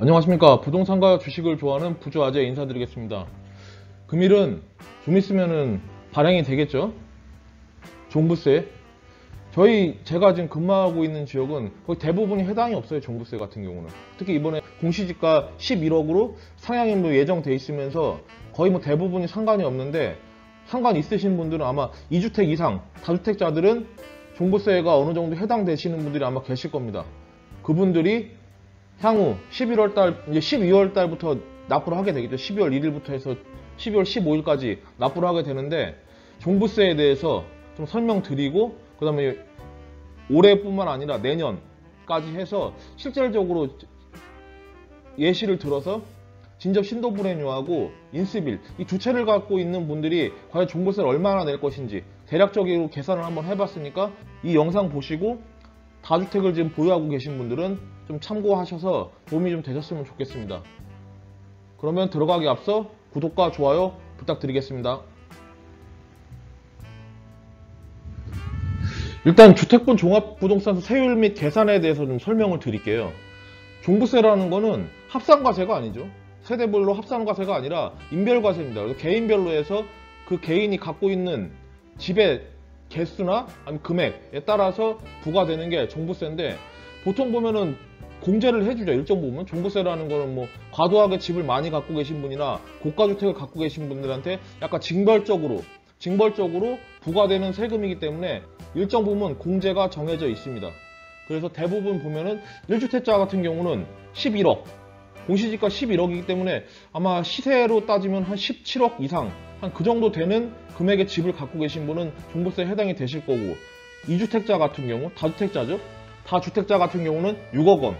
안녕하십니까. 부동산과 주식을 좋아하는 부주아재 인사드리겠습니다. 금일은 좀 있으면은 발행이 되겠죠. 종부세. 제가 지금 근무하고 있는 지역은 거의 대부분이 해당이 없어요. 종부세 같은 경우는. 특히 이번에 공시지가 11억으로 상향이 예정돼 있으면서 거의 대부분이 상관이 없는데, 상관 있으신 분들은 아마 2주택 이상 다주택자들은 종부세가 어느 정도 해당되시는 분들이 아마 계실 겁니다. 그분들이 향후 11월달, 이제 12월달부터 납부를 하게 되겠죠. 12월 1일부터 해서 12월 15일까지 납부를 하게 되는데, 종부세에 대해서 좀 설명드리고, 그 다음에 올해뿐만 아니라 내년까지 해서 실질적으로 예시를 들어서 진접 신도불행유하고 인스빌, 이 두 채를 갖고 있는 분들이 과연 종부세를 얼마나 낼 것인지 대략적으로 계산을 한번 해봤으니까, 이 영상 보시고 다주택을 지금 보유하고 계신 분들은 좀 참고하셔서 도움이 좀 되셨으면 좋겠습니다. 그러면 들어가기 앞서 구독과 좋아요 부탁드리겠습니다. 일단 주택분 종합부동산 세율 및 계산에 대해서 좀 설명을 드릴게요. 종부세라는 거는 합산과세가 아니죠. 세대별로 합산과세가 아니라 인별과세입니다. 그래서 개인별로 해서 그 개인이 갖고 있는 집의 개수나 아니면 금액에 따라서 부과되는 게 종부세인데, 보통 보면은 공제를 해주죠. 일정 부분. 종부세라는 거는 과도하게 집을 많이 갖고 계신 분이나 고가주택을 갖고 계신 분들한테 약간 징벌적으로 부과되는 세금이기 때문에 일정 부분 공제가 정해져 있습니다. 그래서 대부분 보면은 1주택자 같은 경우는 11억, 공시지가 11억이기 때문에 아마 시세로 따지면 한 17억 이상, 한 그 정도 되는 금액의 집을 갖고 계신 분은 종부세에 해당이 되실 거고, 2주택자 같은 경우, 다주택자죠. 다주택자 같은 경우는 6억 원.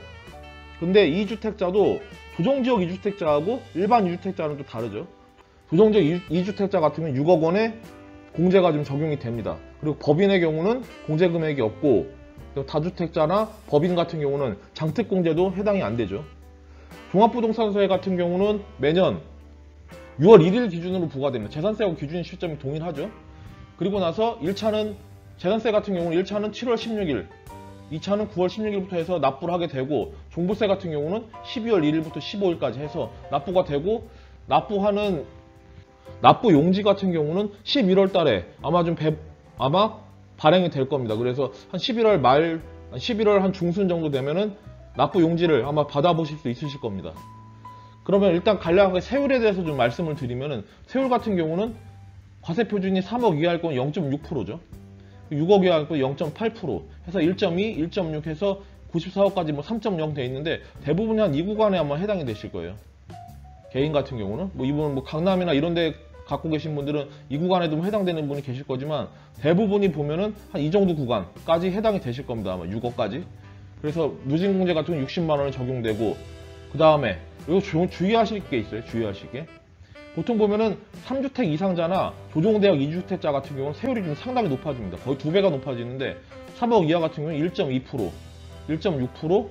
근데 2주택자도 조정지역 2주택자하고 일반 2주택자는 또 다르죠. 조정지역 2주택자 같은 경우는 6억 원에 공제가 좀 적용이 됩니다. 그리고 법인의 경우는 공제 금액이 없고, 다주택자나 법인 같은 경우는 장특공제도 해당이 안 되죠. 종합부동산세 같은 경우는 매년 6월 1일 기준으로 부과됩니다. 재산세하고 기준 시점이 동일하죠. 그리고 나서 1차는 재산세 같은 경우는 1차는 7월 16일, 2차는 9월 16일부터 해서 납부를 하게 되고, 종부세 같은 경우는 12월 1일부터 15일까지 해서 납부가 되고, 납부하는 납부 용지 같은 경우는 11월 달에 아마 발행이 될 겁니다. 그래서 한 11월 말, 11월 한 중순 정도 되면은 납부 용지를 아마 받아보실 수 있으실 겁니다. 그러면 일단 간략하게 세율에 대해서 좀 말씀을 드리면은, 세율 같은 경우는 과세 표준이 3억 이하일 건 0.6%죠. 6억 이하일 건 0.8% 해서 1.2, 1.6 해서 94억까지 3.0 돼 있는데, 대부분이 한 이 구간에 아마 해당이 되실 거예요. 개인 같은 경우는 이분은 강남이나 이런 데 갖고 계신 분들은 이 구간에도 해당되는 분이 계실 거지만, 대부분이 보면은 한 이 정도 구간까지 해당이 되실 겁니다. 아마 6억까지. 그래서 누진공제 같은 경우 60만 원이 적용되고, 그 다음에 이거 주의하실 게 있어요. 주의하실 게. 보통 보면은 3주택 이상자나 조정대역 2주택자 같은 경우는 세율이 좀 상당히 높아집니다. 거의 2배가 높아지는데, 3억 이하 같은 경우는 1.2%, 1.6%,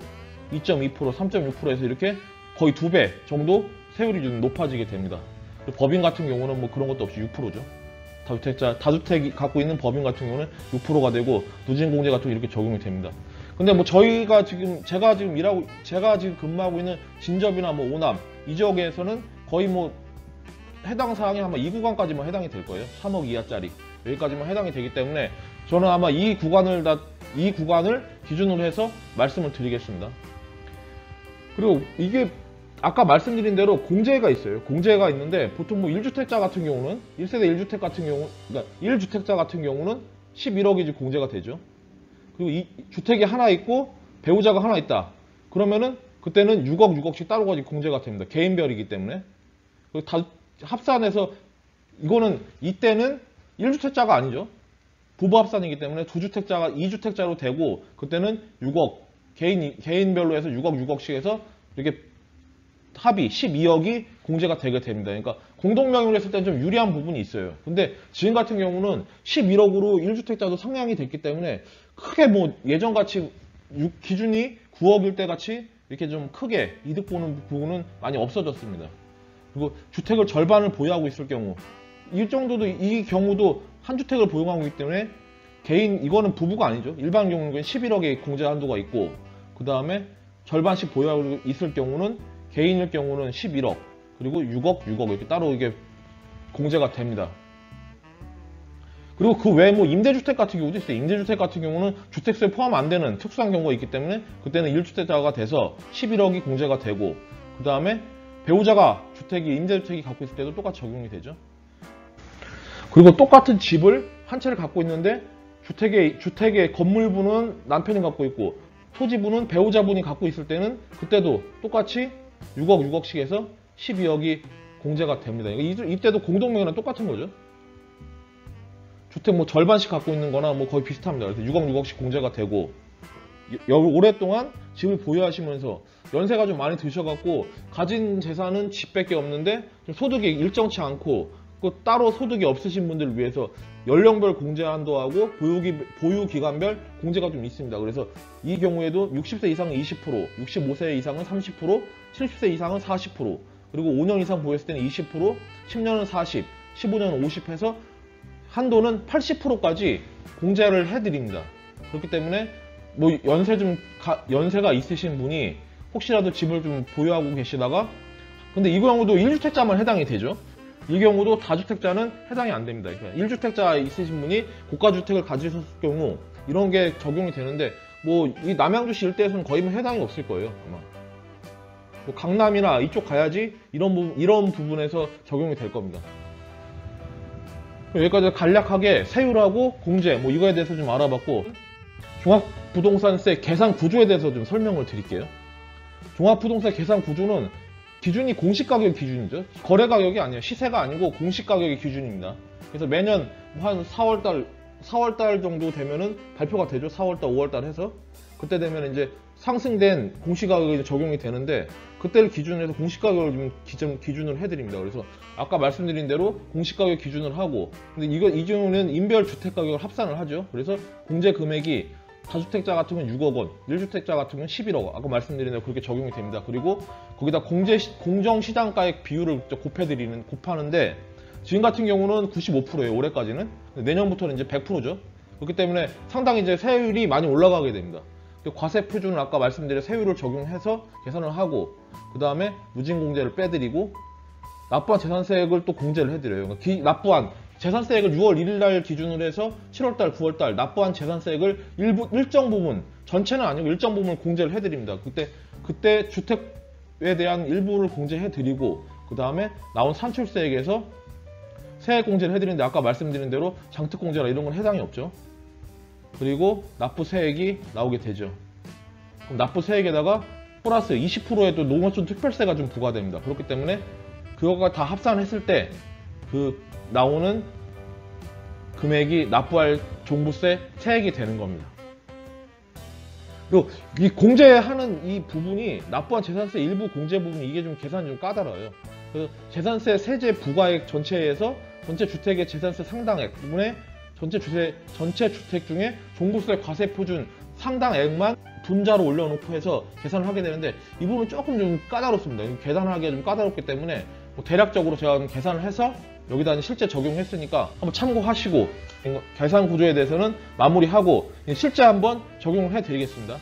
2.2%, 3.6%에서 이렇게 거의 2배 정도 세율이 좀 높아지게 됩니다. 법인 같은 경우는 그런 것도 없이 6%죠. 다주택이 갖고 있는 법인 같은 경우는 6%가 되고, 누진공제 같은 경우 이렇게 적용이 됩니다. 근데 제가 지금 근무하고 있는 진접이나 오남 이 지역에서는 거의 해당 사항이 아마 이 구간까지만 해당이 될 거예요. 3억 이하짜리 여기까지만 해당이 되기 때문에 저는 아마 이 구간을 기준으로 해서 말씀을 드리겠습니다. 그리고 이게 아까 말씀드린 대로 공제가 있어요. 공제가 있는데, 보통 1주택자 같은 경우는 1세대 1주택 같은 경우, 그러니까 1주택자 같은 경우는 11억이 공제가 되죠. 그리고 이 주택이 하나 있고 배우자가 하나 있다. 그러면은 그때는 6억씩 따로 공제가 됩니다. 개인별이기 때문에. 그리고 다 합산해서 이때는 1주택자가 아니죠. 부부 합산이기 때문에 2주택자로 되고, 그때는 6억, 개인별로 해서 6억씩 해서 이렇게 합의 12억이 공제가 되게 됩니다. 그러니까 공동명의로 했을 때는 좀 유리한 부분이 있어요. 근데 지금 같은 경우는 11억으로 1주택자도 상향이 됐기 때문에 크게 예전같이 기준이 9억일 때 같이 이렇게 좀 크게 이득 보는 부분은 많이 없어졌습니다. 그리고 주택을 절반을 보유하고 있을 경우, 이 경우도 한 주택을 보유하고 있기 때문에 이거는 부부가 아니죠. 일반 경우는 11억의 공제 한도가 있고, 그 다음에 절반씩 보유하고 있을 경우는 개인일 경우는 11억, 그리고 6억, 6억 이렇게 따로 이게 공제가 됩니다. 그리고 그 외에 뭐 임대주택 같은 경우도 있어요. 임대주택 같은 경우는 주택수에 포함 안 되는 특수한 경우가 있기 때문에 그때는 1주택자가 돼서 11억이 공제가 되고, 그 다음에 배우자가 임대주택이 갖고 있을 때도 똑같이 적용이 되죠. 그리고 똑같은 집을 한 채를 갖고 있는데 주택의 건물부는 남편이 갖고 있고 토지부는 배우자분이 갖고 있을 때는 그때도 똑같이 6억, 6억씩 해서 12억이 공제가 됩니다. 이때도 공동명의랑 똑같은 거죠. 주택 뭐 절반씩 갖고 있는 거나 뭐 거의 비슷합니다. 그래서 6억, 6억씩 공제가 되고, 오랫동안 집을 보유하시면서 연세가 좀 많이 드셔갖고 가진 재산은 집밖에 없는데 좀 소득이 일정치 않고 따로 소득이 없으신 분들을 위해서 연령별 공제 한도하고 보유기간별 공제가 좀 있습니다. 그래서 이 경우에도 60세 이상은 20%, 65세 이상은 30%, 70세 이상은 40%, 그리고 5년 이상 보유했을 때는 20%, 10년은 40, 15년은 50 해서 한도는 80%까지 공제를 해드립니다. 그렇기 때문에 뭐 연세가 있으신 분이 혹시라도 집을 좀 보유하고 계시다가, 근데 이 경우도 1주택자만 해당이 되죠. 이 경우도 다주택자는 해당이 안 됩니다. 그러니까 1주택자 있으신 분이 고가주택을 가지셨을 경우 이런 게 적용이 되는데, 뭐 이 남양주시 일대에서는 거의 해당이 없을 거예요, 아마. 뭐 강남이나 이쪽 가야지 이런 부분에서 적용이 될 겁니다. 여기까지 간략하게 세율하고 공제 뭐 이거에 대해서 좀 알아봤고, 종합부동산세 계산 구조에 대해서 좀 설명을 드릴게요. 종합부동산 계산 구조는 기준이 공시가격 기준이죠. 거래가격이 아니에요. 시세가 아니고 공시가격의 기준입니다. 그래서 매년 한 4월달 정도 되면은 발표가 되죠. 4월달, 5월달 해서. 그때 되면 이제 상승된 공시가격이 적용이 되는데, 그때를 기준으로 해서 공시가격을 좀 기준으로 해드립니다. 그래서 아까 말씀드린 대로 공시가격 기준을 하고, 근데 이 경우는 인별 주택가격을 합산을 하죠. 그래서 공제 금액이 다주택자 같은 건 6억 원, 1주택자 같은 건 11억 원, 아까 말씀드린 대로 그렇게 적용이 됩니다. 그리고 거기다 공정시장가액 비율을 곱하는데, 지금 같은 경우는 95%예요, 올해까지는. 내년부터는 이제 100%죠. 그렇기 때문에 상당히 이제 세율이 많이 올라가게 됩니다. 과세 표준을 아까 말씀드린 세율을 적용해서 계산을 하고, 그 다음에 누진공제를 빼드리고, 납부한 재산세액을 또 공제를 해드려요. 그러니까 납부한 재산세액을 6월 1일 날 기준으로 해서 7월달, 9월달 납부한 재산세액을 일정 부분, 전체는 아니고 일정 부분을 공제를 해드립니다. 그때 주택에 대한 일부를 공제해드리고, 그 다음에 나온 산출세액에서 세액 공제를 해드리는데, 아까 말씀드린 대로 장특공제나 이런 건 해당이 없죠. 그리고 납부세액이 나오게 되죠. 그럼 납부세액에다가 플러스 20%의 또 농어촌 특별세가 좀 부과됩니다. 그렇기 때문에 그거가 다 합산했을 때 그 나오는 금액이 납부할 종부세 세액이 되는 겁니다. 그리고 이 공제하는 이 부분이 납부한 재산세 일부 공제 부분이 이게 좀 계산이 좀 까다로워요. 그래서 재산세 세제 부과액 전체에서 전체 주택의 재산세 상당액 부분에 전체 주택 중에 종부세 과세 표준 상당액만 분자로 올려놓고 해서 계산을 하게 되는데, 이 부분은 조금 좀 까다롭습니다. 계산하기가 좀 까다롭기 때문에 뭐 대략적으로 제가 계산을 해서 여기다 실제 적용했으니까 한번 참고하시고, 계산 구조에 대해서는 마무리하고 실제 한번 적용을 해드리겠습니다.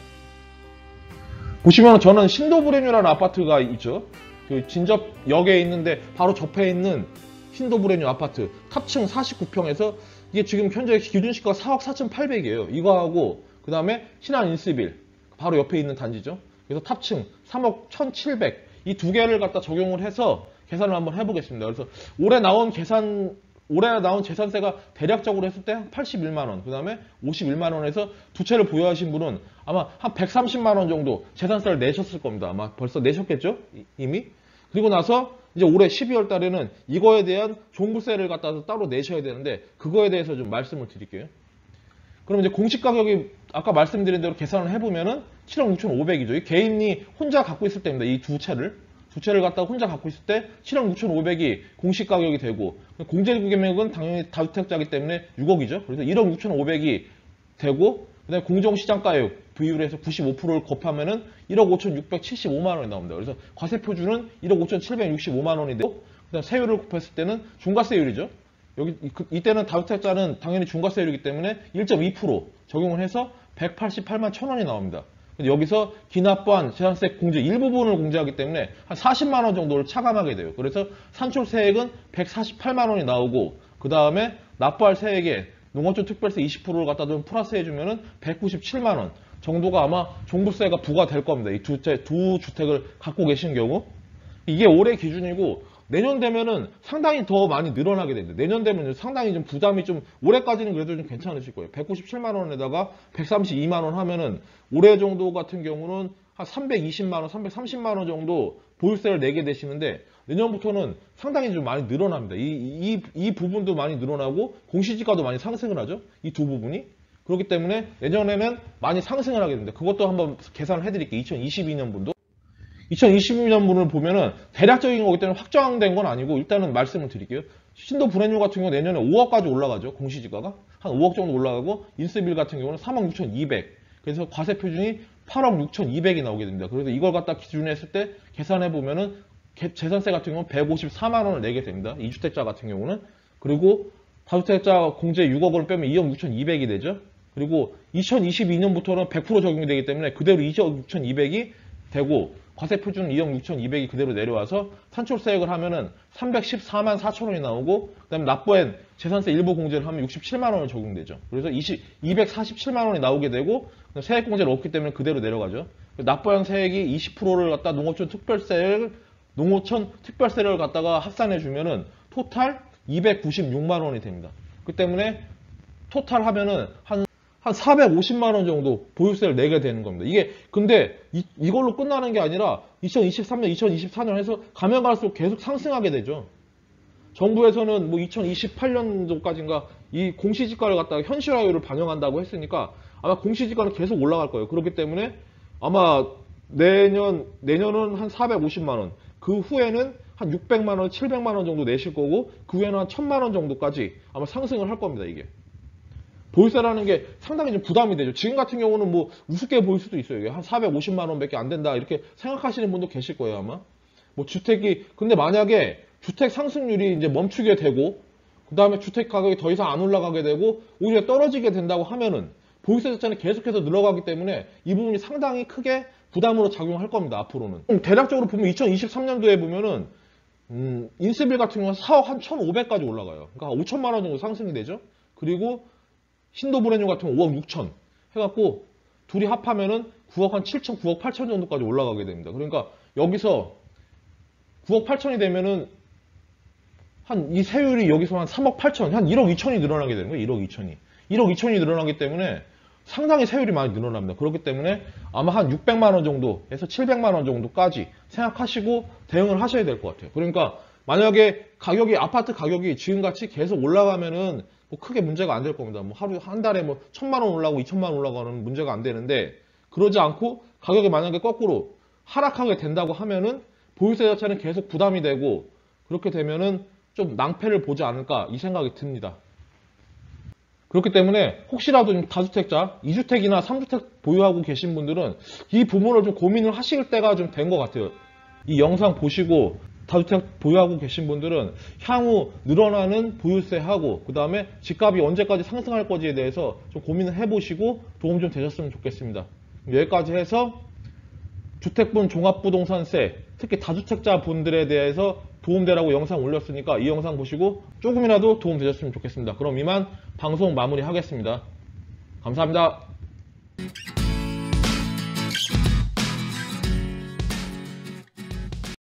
보시면 저는 신도브레뉴라는 아파트가 있죠. 그 진접역에 있는데 바로 접해 있는 신도브레뉴 아파트 탑층 49평에서 이게 지금 현재 기준시가가 4억 4,800이에요. 이거하고 그 다음에 신한 인스빌 바로 옆에 있는 단지죠. 그래서 탑층 3억 1,700 이 두 개를 갖다 적용을 해서 계산을 한번 해보겠습니다. 그래서 올해 나온 재산세가 대략적으로 했을 때 81만 원, 그 다음에 51만 원에서 두 채를 보유하신 분은 아마 한 130만 원 정도 재산세를 내셨을 겁니다. 아마 벌써 내셨겠죠? 이미? 그리고 나서 이제 올해 12월 달에는 이거에 대한 종부세를 갖다서 따로 내셔야 되는데, 그거에 대해서 좀 말씀을 드릴게요. 그럼 이제 공시가격이 아까 말씀드린 대로 계산을 해보면은 7억 6,500이죠. 이 개인이 혼자 갖고 있을 때입니다. 이 두 채를 갖다가 혼자 갖고 있을 때 7억 6,500이 공시가격이 되고, 공제금액은 당연히 다주택자이기 때문에 6억이죠. 그래서 1억 6,500이 되고, 그 다음에 공정시장가액 비율에서 95%를 곱하면은 1억 5,675만 원이 나옵니다. 그래서 과세 표준은 1억 5,765만 원이 되고, 그 다음 세율을 곱했을 때는 중과세율이죠. 이때는 다주택자는 당연히 중과세율이기 때문에 1.2% 적용을 해서 188만 1,000원이 나옵니다. 여기서 기납부한 재산세 공제 일부분을 공제하기 때문에 한 40만 원 정도를 차감하게 돼요. 그래서 산출 세액은 148만 원이 나오고 그 다음에 납부할 세액에 농어촌 특별세 20%를 갖다 좀 플러스 해주면은 197만 원 정도가 아마 종부세가 부과될 겁니다. 이 두 주택을 갖고 계신 경우. 이게 올해 기준이고 내년 되면은 상당히 더 많이 늘어나게 됩니다. 내년 되면 상당히 좀 부담이 좀 올해까지는 그래도 좀 괜찮으실 거예요. 197만 원에다가 132만 원 하면은 올해 정도 같은 경우는 한 320만 원, 330만 원 정도 보유세를 내게 되시는데 내년부터는 상당히 좀 많이 늘어납니다. 이 부분도 많이 늘어나고 공시지가도 많이 상승을 하죠. 이 두 부분이. 그렇기 때문에 내년에는 많이 상승을 하게 됩니다. 그것도 한번 계산을 해드릴게요. 2022년분도. 2022년분을 보면은 대략적인 거기 때문에 확정된 건 아니고 일단은 말씀을 드릴게요. 신도 불행률 같은 경우 내년에 5억까지 올라가죠. 공시지가가. 한 5억 정도 올라가고 인세빌 같은 경우는 3억 6,200. 그래서 과세 표준이 8억 6,200이 나오게 됩니다. 그래서 이걸 갖다 기준으로 했을 때 계산해 보면은 재산세 같은 경우는 154만 원을 내게 됩니다. 2주택자 같은 경우는. 그리고 다주택자 공제 6억을 빼면 2억 6,200이 되죠. 그리고 2022년부터는 100% 적용이 되기 때문에 그대로 2억 6,200이 되고 과세 표준은 2억 6,200이 그대로 내려와서 산출세액을 하면은 314만 4천 원이 나오고 그다음에 납부한 재산세 일부 공제를 하면 67만 원이 적용되죠. 그래서 247만 원이 나오게 되고 세액 공제를 없기 때문에 그대로 내려가죠. 납부한 세액이 20%를 갖다 농어촌 특별세를 갖다가 합산해 주면은 토탈 296만 원이 됩니다. 그 때문에 토탈 하면은 한 450만 원 정도 보유세를 내게 되는 겁니다. 이게 근데 이걸로 끝나는 게 아니라 2023년, 2024년 해서 가면 갈수록 계속 상승하게 되죠. 정부에서는 뭐 2028년도까지인가 이 공시지가를 갖다가 현실화율을 반영한다고 했으니까 아마 공시지가는 계속 올라갈 거예요. 그렇기 때문에 아마 내년은 한 450만 원, 그 후에는 한 600만 원, 700만 원 정도 내실 거고 그 후에는 한 1000만 원 정도까지 아마 상승을 할 겁니다. 이게. 보유세라는 게 상당히 좀 부담이 되죠. 지금 같은 경우는 뭐 우습게 보일 수도 있어요. 이게 한 450만 원밖에 안 된다 이렇게 생각하시는 분도 계실 거예요 아마. 뭐 주택이 근데 만약에 주택 상승률이 이제 멈추게 되고 그 다음에 주택 가격이 더 이상 안 올라가게 되고 오히려 떨어지게 된다고 하면은 보유세 자체는 계속해서 늘어가기 때문에 이 부분이 상당히 크게 부담으로 작용할 겁니다. 앞으로는. 대략적으로 보면 2023년도에 보면은 인세빌 같은 경우는 4억 한 1,500까지 올라가요. 그러니까 5천만 원 정도 상승이 되죠. 그리고 신도 불행률 같은 거 5억 6천 해갖고 둘이 합하면은 9억 한 7천, 9억 8천 정도까지 올라가게 됩니다. 그러니까 여기서 9억 8천이 되면은 한 이 세율이 여기서 한 3억 8천, 한 1억 2천이 늘어나게 되는 거예요. 1억 2천이. 1억 2천이 늘어나기 때문에 상당히 세율이 많이 늘어납니다. 그렇기 때문에 아마 한 600만 원 정도에서 700만 원 정도까지 생각하시고 대응을 하셔야 될 것 같아요. 그러니까 만약에 아파트 가격이 지금같이 계속 올라가면은 뭐 크게 문제가 안 될 겁니다. 뭐 한 달에 뭐 1,000만 원 올라가고 2,000만 원 올라가는 문제가 안 되는데 그러지 않고 가격이 만약에 거꾸로 하락하게 된다고 하면은 보유세 자체는 계속 부담이 되고 그렇게 되면은 좀 낭패를 보지 않을까 이 생각이 듭니다. 그렇기 때문에 혹시라도 다주택자, 2주택이나 3주택 보유하고 계신 분들은 이 부분을 좀 고민을 하실 때가 좀 된 것 같아요. 이 영상 보시고 다주택 보유하고 계신 분들은 향후 늘어나는 보유세하고 그 다음에 집값이 언제까지 상승할 건지에 대해서 좀 고민을 해보시고 도움 좀 되셨으면 좋겠습니다. 여기까지 해서 주택분 종합부동산세 특히 다주택자 분들에 대해서 도움되라고 영상 올렸으니까 이 영상 보시고 조금이라도 도움 되셨으면 좋겠습니다. 그럼 이만 방송 마무리하겠습니다. 감사합니다.